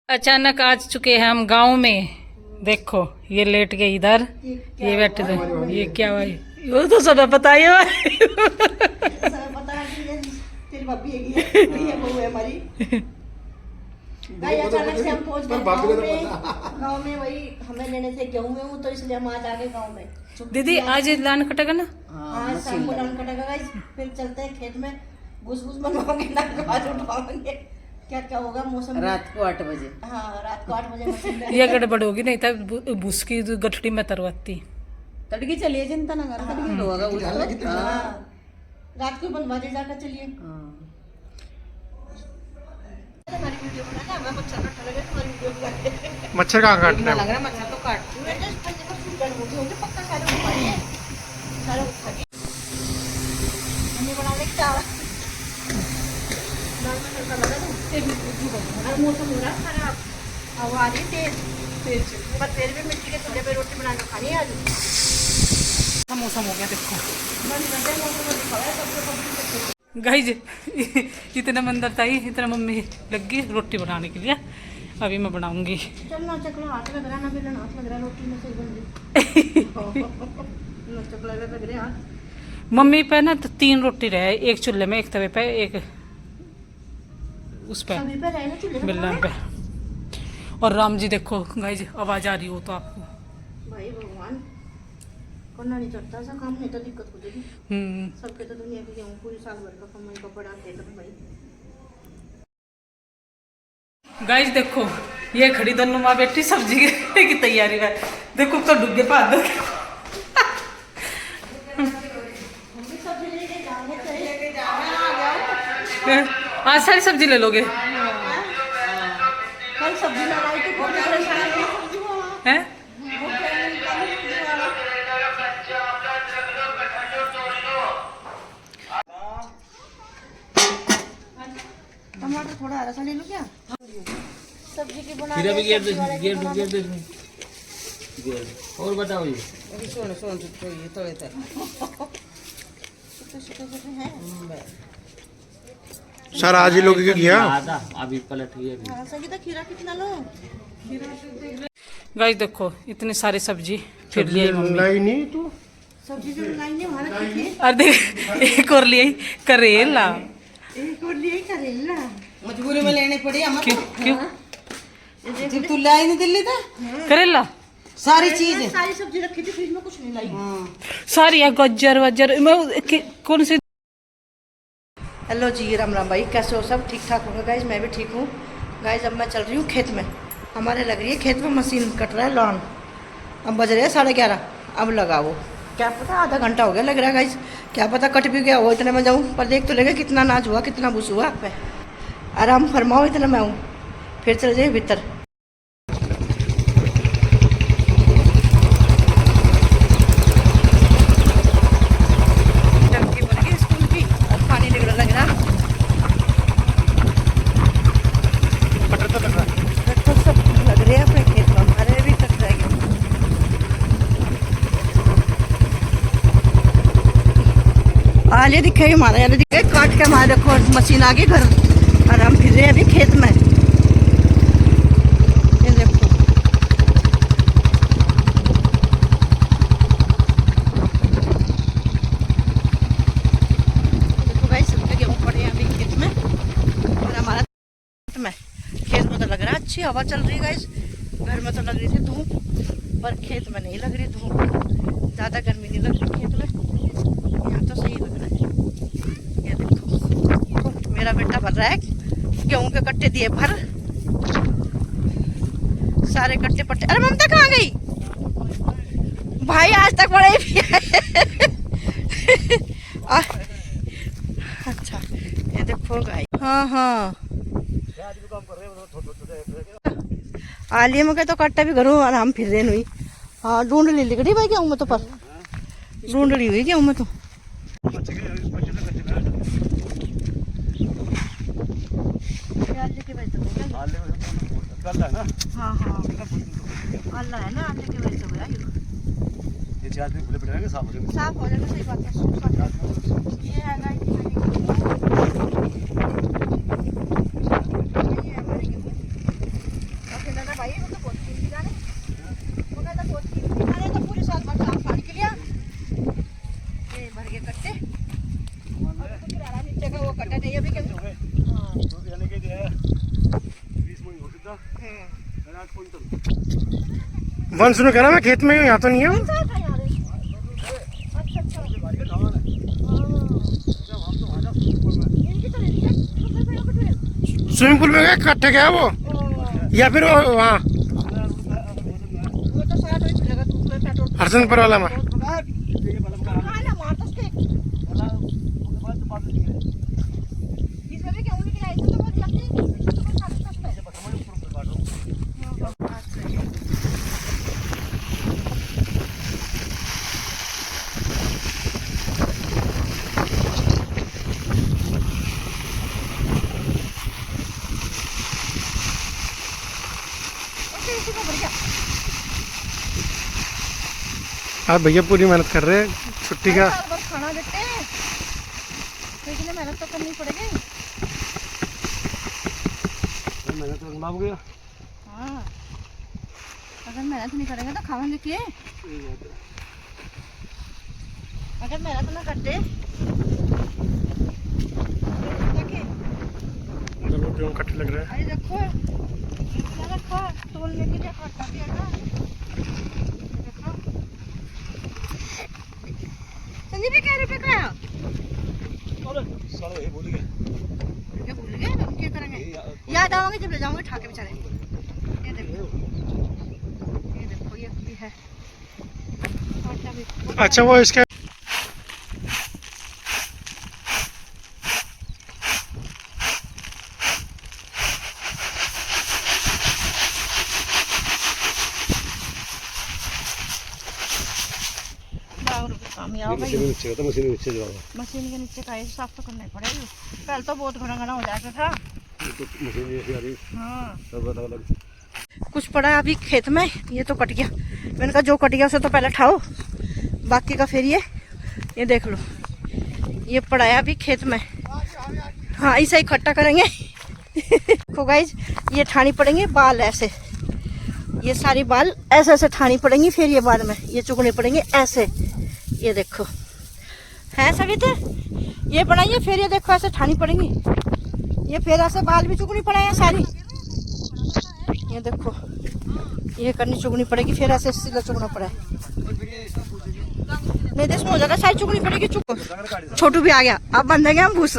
अचानक आज चुके हैं हम गांव में। देखो ये लेट गए इधर, ये बैठे थे। ये क्या भाई, वो तो सब पता ही है भाई। अचानक से हम पहुंच गए गाँव में वही हमें लेने थे गेहूं में, तो इसलिए हम आज आ गए गाँव में। दीदी आज लान कटेगा ना? आज शाम को लान कटेगा गाइस, फिर चलते हैं खेत में, घुस बनवाएंगे ना, आज उठवाएंगे। क्या क्या होगा मौसम रात को 8 बजे। हाँ रात को 8 बजे ये गड़बड़ होगी, नहीं था भूस की गठड़ी में तरवाती तड़की चलिए, चिंता ना कर, तड़की तो होगा उसको। रात को बनवा दे जाकर, चलिए। मच्छर कहाँ काटना लग रहा है मच्छर तो काट मौसम हो रहा खराब, हवा आ रही तेज, पर फिर भी मिट्टी के चूल्हे पे रोटी बना के खानी है आज। मौसम हो गया देखो गाइस। इतना मंदिर था ही, इतना मम्मी लग गई रोटी बनाने के लिए। अभी मैं बनाऊंगी। चलना चकला हाथ लग रहा, ना बेलन हाथ लग रहा, रोटी में सही बन रही। ना चकला लग रहा हाथ। मम्मी पे ना तो 3 रोटी रहे, एक चूल्हे में, एक तवे पे, एक उस पे बेलन पे। और राम जी देखो गाइस, आवाज आ रही हो तो आपको। भाई भगवान करना नहीं चढ़ता सा काम, नहीं तो दिक्कत हो जाएगी। सबके तो दुनिया की गेहूं पूरी साल भर का कमाई का पड़ा देता तो भाई। गाइस देखो ये खड़ी दोनों माँ बेटी सब्जी की तैयारी में। देखो तो डुब्बे पा दो। आज सारी सब्जी ले लोगे? कल सब्जी लगाई थी, बहुत परेशान है। हैं? टमाटर थोड़ा हरा सा ले लो क्या? सब्जी की बना और बताओ ये सोने थोड़े तक सर आज ही लोग किया अभी पलट गया। संगीता खीरा कितना लो? गाइस देखो इतनी सारी सब्जी फिर लिए लाई नहीं तो सब्जी जो बनाएंगे हमारा कितनी? और देख एक और लिए करेला। एक और लिए करेला मजबूरी में लेने पड़ी हमें। क्यों? जब तू लाई नहीं दिल्ली था करेला सारी चीज सारी सब्जी रखी थी फ्रिज में, कुछ नहीं लाई। सारी है, गाजर वाजर। मैं कौन सी? हेलो जी, राम राम भाई, कैसे हो सब? ठीक ठाक होंगे गाइज, मैं भी ठीक हूँ गाइज। अब मैं चल रही हूँ खेत में, हमारे लग रही है खेत में मशीन कट रहा है लॉन। अब बज रहे हैं 11:30, अब लगाओ। क्या पता आधा घंटा हो गया लग रहा है गाइज, क्या पता कट भी गया हो, इतने में जाऊँ। पर देख तो लगे कितना नाच हुआ, कितना बुस हुआ। पे आराम फरमाओ, इतना मैं हूँ, फिर चले जाइए भीतर। आले दिखेगी हमारा, यार दिखे काट के हमारे देखो मशीन आ गई घर, और हम फिर रहे हैं अभी खेत में। ये देखो भाई, सबके गेहूँ पड़े हैं अभी खेत में, और हमारा खेत में तो लग रहा है अच्छी हवा चल रही है गाइस। घर में तो लग रही थी धूप, पर खेत में नहीं लग रही धूप, ज़्यादा गर्मी नहीं लग रही खेत में, यहाँ तो सही लग रहा है। ये देखो मेरा बेटा भर रहा है गेहूं के कट्टे दिए भर, सारे कट्टे पट्टे। अरे ममता कहाँ गई भाई, आज तक बड़े भी अच्छा ये देखो गाय। हाँ आलिया में तो कट्टा भी घरों आराम फिर रहे हुई। हाँ ढूंढ ली लिखड़ी भाई गेहूं में तो, पर ढूंढ ली हुई गेहूं में तो। हाँ अल्लाह है ना, आलू की वजह से हो गया ये 4 दिन खुले पड़े रहेंगे, साफ हो जाएगा। सही बात है। ये है गाइस वंश ने कहा मैं खेत में हूँ, यहाँ तो नहीं हूँ। स्विमिंग पूल में गया, इकट्ठे गया वो, या फिर वहाँ हरसनपुर वाला में। आप भैया पूरी मेहनत कर रहे हैं छुट्टी का। खाना देते हैं तो इसलिए मेहनत तो करनी पड़ेगी। मेहनत हो गया। हाँ, अगर मेहनत नहीं करेंगे तो खाएंगे क्या? अगर मेहनत ना करते क्यों कट्टे लग रहे हैं? अरे देखो क्या रखा तोलने के लिए काटा दिया ना। देखो संजीव क्या रुपए का है? भूल गए हम क्या करेंगे? याद आओगे जब ले जाओगे ठाके बेचारे। ये देखो ये भी है काटा भी। अच्छा वो इसके मशीन के नीचे का साफ तो करना ही पड़ेगा। पहले तो बहुत घना घना हो जाता था। हाँ। कुछ पड़ा है अभी खेत में, ये तो कट गया। मैंने कहा जो कट गया उसे तो पहले उठाओ, बाकी का फिर ये देख लो। ये पड़ा है अभी खेत में। हाँ ऐसा ही इकट्ठा करेंगे। तो गाइस ये ठानी पड़ेंगे बाल ऐसे, ये सारी बाल ऐसे ऐसे ठानी पड़ेंगी। फिर ये बाद में ये चुगने पड़ेंगे ऐसे। ये देखो है सभी तो ये बनाइए। फिर ये देखो ऐसे ठानी पड़ेंगी। ये फिर ऐसे बाल भी चुगनी पड़ेंगे सारी। ये देखो ये करनी चुगनी पड़ेगी। फिर ऐसे सीधा चुगना पड़े, नहीं तो इसमें हो जाएगा सारी चुगनी पड़ेगी। चुको छोटू भी आ गया, अब बंधेंगे हम भूस।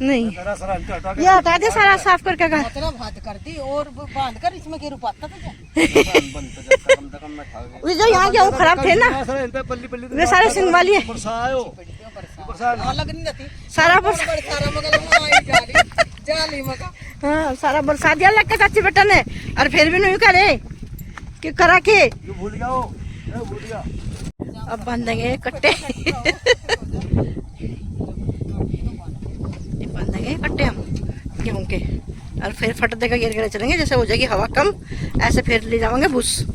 नहीं ये हटा दे सारा साफ करके का भात कर दी और बांध कर इसमें के रुपाता था जो यहाँ गेहूँ खराब थे ना वे सारे सिंह वाली है। अलग नहीं रहती सारा जाली मगा। हाँ सारा बरसा दिया लग के चाची बेटा ने, और फिर भी नहीं करे कि करा के भूल गया। अब बांधेंगे कट्टे। बांधेंगे कट्टे हम गेहूं के, और फिर फट देगा गिर गिर चलेंगे। जैसे हो जाएगी हवा कम ऐसे फिर ले जाएंगे भूस।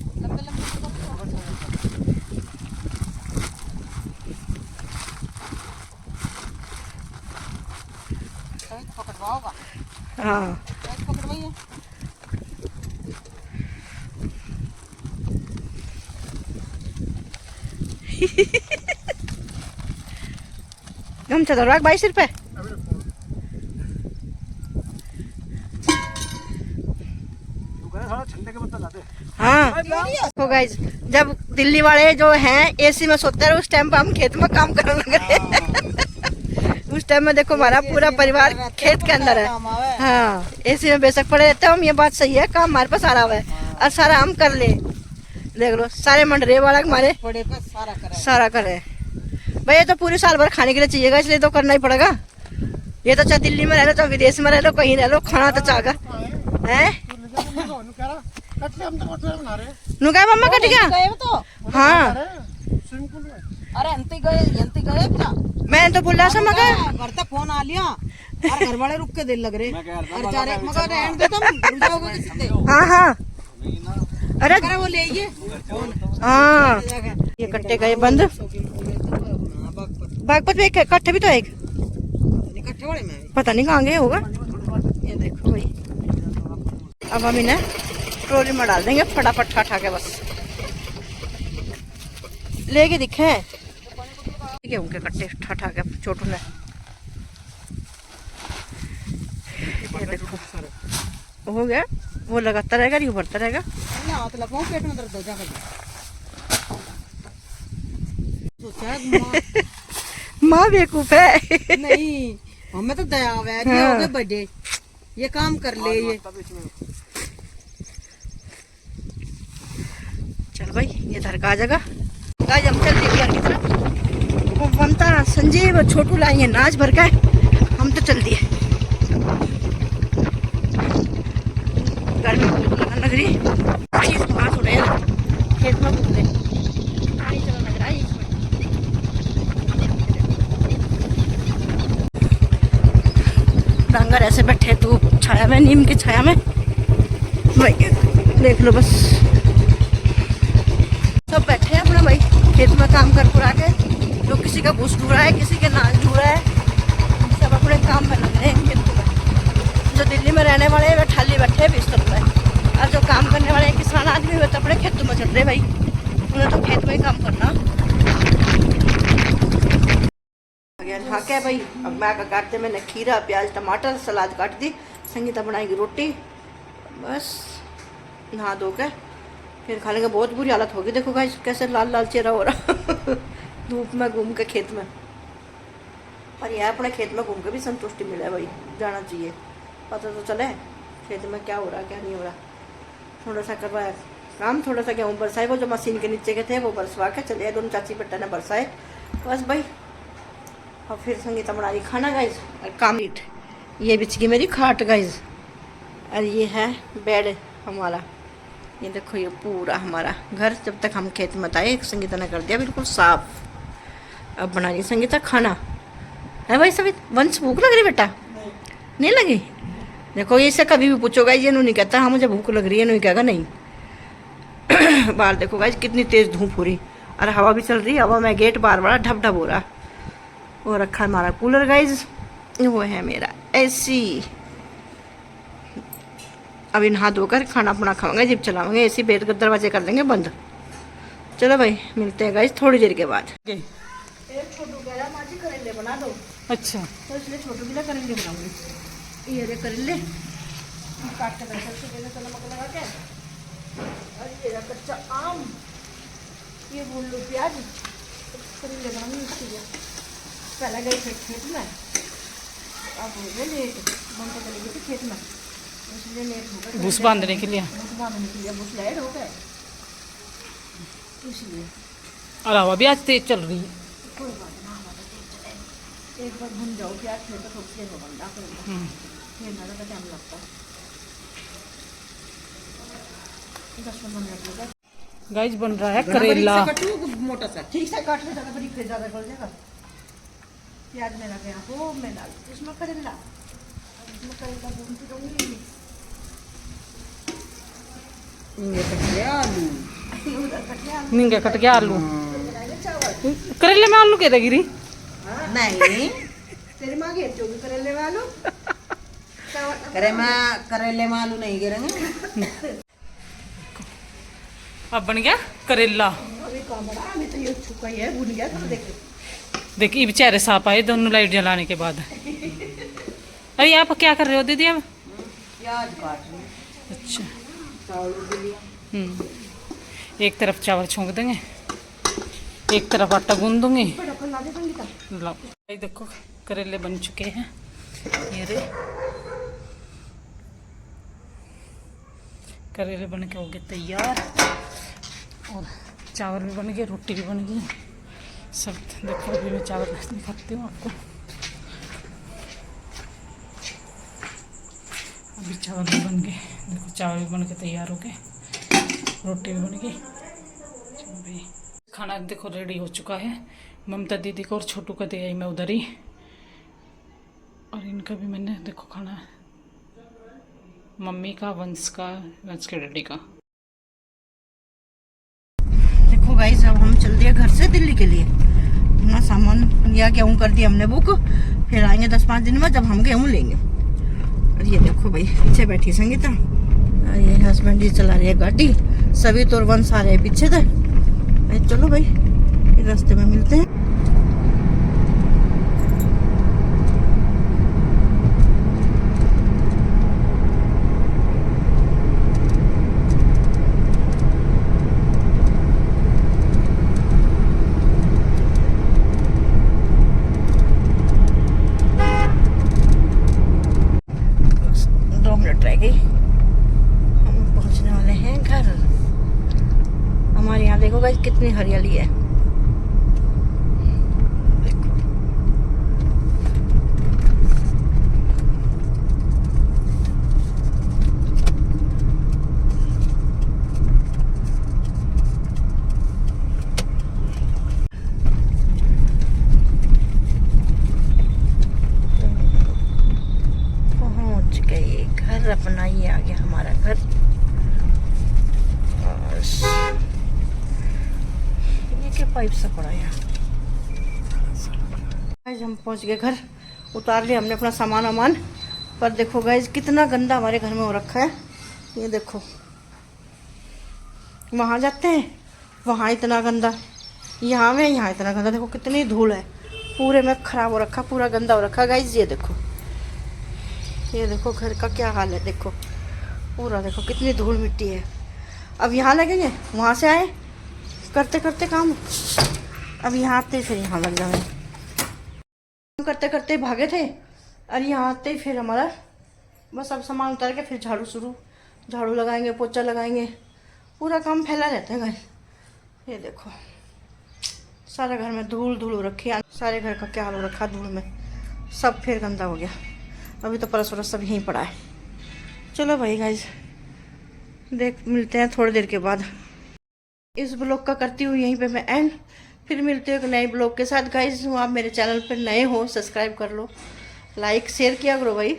हाँ हम चल रहा 22 रुपए। हाँ तो गाइस जब दिल्ली वाले जो हैं एसी में सोते हैं उस टाइम पे हम खेत में काम करने लग रहे हैं। उस टाइम में देखो हमारा पूरा परिवार खेत के अंदर है। हाँ एसी में बेशक पड़े रहते हैं हम, ये बात सही है। काम हमारे पास आ रहा है और सारा हम कर ले। देख लो सारे मंडरे वाला हमारे सारा करे भाई। ये तो पूरे साल भर खाने के लिए चाहिएगा, इसलिए तो करना ही पड़ेगा। ये तो चाहे दिल्ली में रह लो चाहे विदेश में रह लो कहीं रह लो, खाना तो चाहेगा है। नुका मम्मा कट गया तो हाँ। अरे अंती गए क्या? मैं तो बोला था मगर घर तक फोन आ लिया और घर वाले रुक के दिल लग रहे और जा रहे मगर रहने दो तुम रुक जाओगे किससे? हाँ हाँ अरे वो ले ये हाँ ये कट्टे गए बंद। बागपत में एक कट्टे भी तो एक इकट्ठे वाले में पता नहीं कहाँ गए होगा। ये देखो भाई अब हम इन्हें ट्रॉली में डाल देंगे फटाफट ठा के बस लेके दिखे गेहूं के कट्टे ठा के छोटू ने हो गया, वो लगाता रहेगा, नहीं उभरता रहेगा। अरे हाथ लगाओ पेट में दर्द हो जाएगा। सोचा माँ बेवकूफ है। नहीं, हमें तो दया है, ये हो गए बड़े, ये काम कर ले ये। चल भाई, ये धर का आ जाएगा। गाइस हम चल दिए घर की तरफ। वो बनता संजीव और छोटू लाएंगे नाच भर का, हम तो चल दिए। गर्मी लगने लग रही, हाथ उड़े खेत में घूम रहे, पानी चलने लग रहा है इसमें। डांगर ऐसे बैठे धूप छाया में, नीम की छाया में भाई, देख लो बस सब बैठे हैं अपना भाई खेत में काम कर पुरा के। जो किसी का भूस ढूंढ रहा है, किसी के नाच ढूंढ रहा है, सब अपने काम में लग रहे हैं खेत में। जो दिल्ली में रहने वाले हैं वे ठाली बैठे हैं बिस्तर में, और जो काम करने वाले हैं किसान आदमी वे तो अपने खेतों में चल रहे भाई, उन्हें तो खेत में ही काम करना। नहा के भाई अब मैं का काटते, मैंने खीरा प्याज टमाटर सलाद काट दी, संगीता बनाएगी रोटी, बस नहा धो के फिर खा लेंगे। बहुत बुरी हालत होगी, देखो गाइस कैसे लाल लाल चेहरा हो रहा धूप में घूम के खेत में। और यार अपने खेत में घूम के भी संतुष्टि मिले भाई, जाना चाहिए, पता तो चले खेत में क्या हो रहा क्या नहीं हो रहा। थोड़ा सा करवाया काम, थोड़ा सा गेहूँ बरसाए, वो जो मशीन के नीचे के थे वो बरसवा के चले, दोनों चाची बेटा ने बरसाए बस भाई। और फिर संगीता बना रही खाना गाइज, और काम ईट ये बिछ गई मेरी खाट गाइज। और ये है बेड हमारा, ये देखो ये पूरा हमारा घर जब तक हम खेत में आए संगीता ने कर दिया बिल्कुल साफ। अब बना रही संगीता खाना, है भाई सभी वंश भूख लग रही बेटा? नहीं लगी? देखो ये से कभी भी पूछो गाइज, ये नहीं कहता हाँ मुझे भूख लग रही है, नहीं कहेगा नहीं। बाहर देखो गाइज कितनी तेज़ धूप हो रही, और हवा भी चल रही है, हवा में गेट बार बार ढप ढप हो रहा। वो रखा हमारा कूलर गाइज, वो है मेरा एसी। अभी नहा धोकर खाना अपना खावांगे, जिप चलावांगे एसी, बेड का दरवाजे कर देंगे बंद। चलो भाई मिलते हैं गाइज थोड़ी देर के बाद। एक छोटू कह रहा माँ जी करेले बना दो, अच्छा तो इसलिए छोटू के लिए करेले बनाऊंगी। ये रे करेले काट के नमक लगा के, और ये रहा कच्चा आम, ये भून लो प्याज, करेले बनाऊंगी इसके लिए। पहले गई थे खेत में, अब हो गए लेट, मन तो चली गई थी खेत में, इसलिए लेट हो गए भूस बांधने के लिए। भूस बांधने के लिए भूस लेट हो गए इसलिए। और हवा भी आज तेज चल रही है। कोई बात ना, हमारा तेज चले, एक बार भून जाओ प्याज फिर तो थोड़ी देर हो बंदा करेगा, फिर ना ज़्यादा टाइम लगता है, 10-15 मिनट लगेगा। गाइस बन रहा है करेला। मोटा सा ठीक से काट ले, ज़्यादा बरीक से ज़्यादा कर देगा। प्याज मेरा गया तो मैं डाल इसमें करेला, इसमें करेला भूनती रहूँगी। आलू निंगे कट के आलू, करेले में आलू के गिरी नहीं, तेरी माँ घेर चोगी करेले वालों करेले में आलू नहीं गिरेंगे। अब बन गया करेला। अभी काम बड़ा, अभी तो ये छुपा ही है, भून गया था देखो। देखिए बेचारे साफ आए दोनों लाइट जलाने के बाद। अरे आप क्या कर रहे हो दीदी अब? प्याज काट रही, अच्छा चावल के लिए। एक तरफ चावल छोंक देंगे, एक तरफ आटा गूंद दूंगी। लाओ भाई देखो करेले बन चुके हैं, ये रे करेले बन के हो गए तैयार, और चावल भी बन गए, रोटी भी बन गई, सब। देखो अभी मैं चावल दिखाती हूँ आपको। अभी चावल भी बन गए, देखो चावल भी बन के तैयार हो गए, रोटी भी बन गई। चलो भाई खाना देखो रेडी हो चुका है। ममता दीदी को और छोटू का दे आई मैं उधर ही, और इनका भी मैंने देखो खाना, मम्मी का, वंश के डैडी का। देखो गाइस अब हम चल दिए घर से दिल्ली के लिए, अपना सामान लिया, गेहूँ कर दिया हमने बुक, फिर आएंगे 10-5 दिन में जब हम गेहूँ लेंगे। और ये देखो भाई पीछे बैठी संगीता, और ये हस्बैंड जी चला रही है गाड़ी, सभी तो वंश आ रहे हैं पीछे से। चलो भाई फिर रास्ते में मिलते हैं। कितनी हरियाली है। देखो पहुंच गए घर अपना, ये आ गया हमारा घर। ये क्या पाइप से पड़ा है। गाइस हम पहुंच गए घर, उतार लिया हमने अपना सामान वामान। पर देखो गाइस कितना गंदा हमारे घर में हो रखा है। ये देखो वहाँ जाते हैं वहाँ इतना गंदा, यहाँ में यहाँ इतना गंदा। देखो कितनी धूल है, पूरे में खराब हो रखा, पूरा गंदा हो रखा गाइस। ये देखो घर का क्या हाल है। देखो पूरा देखो कितनी धूल मिट्टी है। अब यहाँ लगेंगे, वहाँ से आए करते करते काम, अब यहाँ आते फिर यहाँ लग जाए। करते करते भागे थे और यहाँ आते ही फिर हमारा बस अब सामान उतार के फिर झाड़ू लगाएंगे, पोछा लगाएंगे, पूरा काम फैला रहता है गाइस। ये देखो सारा घर में धूल धूल हो रखी है। सारे घर का क्या हाल हो रखा धूल में, सब फिर गंदा हो गया। अभी तो परस वरस सब यहीं पड़ा है। चलो भाई गाइस मिलते हैं थोड़ी देर के बाद। इस ब्लॉग का करती हूँ यहीं पे मैं एंड, फिर मिलते हो एक नए ब्लॉग के साथ। गाइस आप मेरे चैनल पर नए हो सब्सक्राइब कर लो, लाइक शेयर किया करो भाई,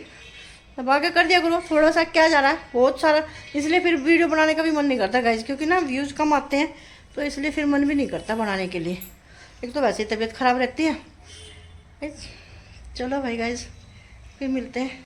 अब आगे कर दिया करो। थोड़ा सा क्या जा रहा है बहुत सारा, इसलिए फिर वीडियो बनाने का भी मन नहीं करता गाइस, क्योंकि ना व्यूज़ कम आते हैं तो इसलिए फिर मन भी नहीं करता बनाने के लिए। एक तो वैसे ही तबीयत ख़राब रहती है। चलो भाई गाइस फिर मिलते हैं।